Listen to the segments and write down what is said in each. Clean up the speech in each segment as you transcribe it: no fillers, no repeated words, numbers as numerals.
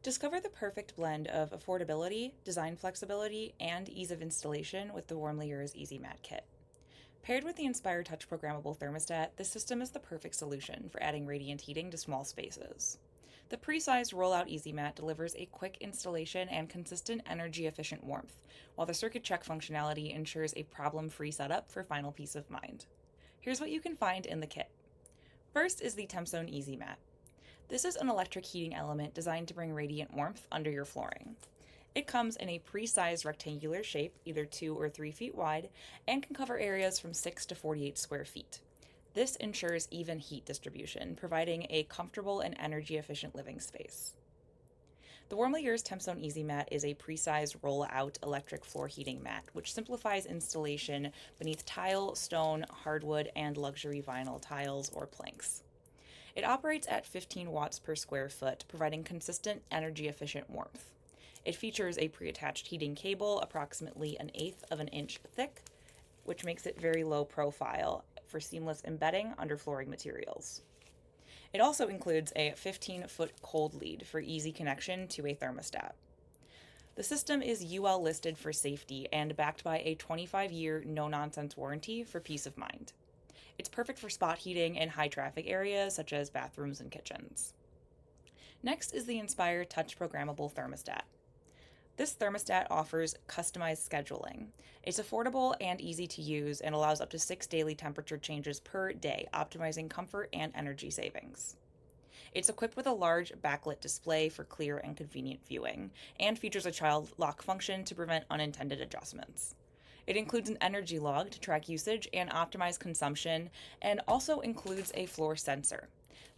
Discover the perfect blend of affordability, design flexibility, and ease of installation with the WarmlyYours Easy Mat Kit. Paired with the nSpire Touch programmable thermostat, this system is the perfect solution for adding radiant heating to small spaces. The pre-sized rollout Easy Mat delivers a quick installation and consistent energy-efficient warmth, while the circuit check functionality ensures a problem-free setup for final peace of mind. Here's what you can find in the kit. First is the TempZone Easy Mat. This is an electric heating element designed to bring radiant warmth under your flooring. It comes in a pre-sized rectangular shape, either 2 or 3 feet wide, and can cover areas from 6 to 48 square feet. This ensures even heat distribution, providing a comfortable and energy-efficient living space. The WarmlyYours TempZone Easy Mat is a pre-sized roll-out electric floor heating mat, which simplifies installation beneath tile, stone, hardwood, and luxury vinyl tiles or planks. It operates at 15 watts per square foot, providing consistent, energy-efficient warmth. It features a pre-attached heating cable approximately 1/8 of an inch thick, which makes it very low profile for seamless embedding under flooring materials. It also includes a 15-foot cold lead for easy connection to a thermostat. The system is UL listed for safety and backed by a 25-year no-nonsense warranty for peace of mind. It's perfect for spot heating in high-traffic areas such as bathrooms and kitchens. Next is the nSpire Touch Programmable Thermostat. This thermostat offers customized scheduling. It's affordable and easy to use and allows up to 6 daily temperature changes per day, optimizing comfort and energy savings. It's equipped with a large backlit display for clear and convenient viewing, and features a child lock function to prevent unintended adjustments. It includes an energy log to track usage and optimize consumption, and also includes a floor sensor.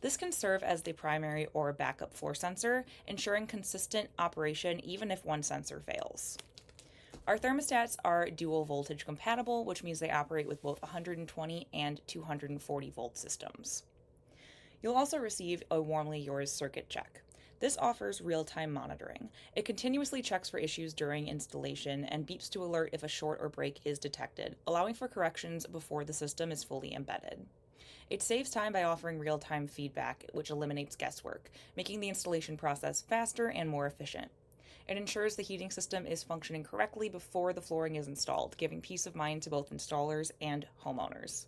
This can serve as the primary or backup floor sensor, ensuring consistent operation even if one sensor fails. Our thermostats are dual voltage compatible, which means they operate with both 120 and 240 volt systems. You'll also receive a WarmlyYours circuit check. This offers real-time monitoring. It continuously checks for issues during installation and beeps to alert if a short or break is detected, allowing for corrections before the system is fully embedded. It saves time by offering real-time feedback, which eliminates guesswork, making the installation process faster and more efficient. It ensures the heating system is functioning correctly before the flooring is installed, giving peace of mind to both installers and homeowners.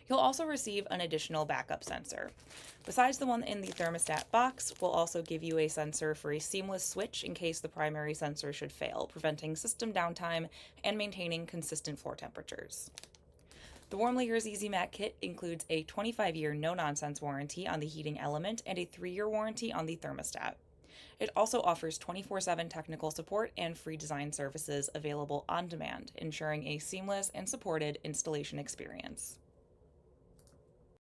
You'll also receive an additional backup sensor. Besides the one in the thermostat box, we'll also give you a sensor for a seamless switch in case the primary sensor should fail, preventing system downtime and maintaining consistent floor temperatures. The WarmlyYours Easy Mat Kit includes a 25-year no-nonsense warranty on the heating element and a 3-year warranty on the thermostat. It also offers 24/7 technical support and free design services available on demand, ensuring a seamless and supported installation experience.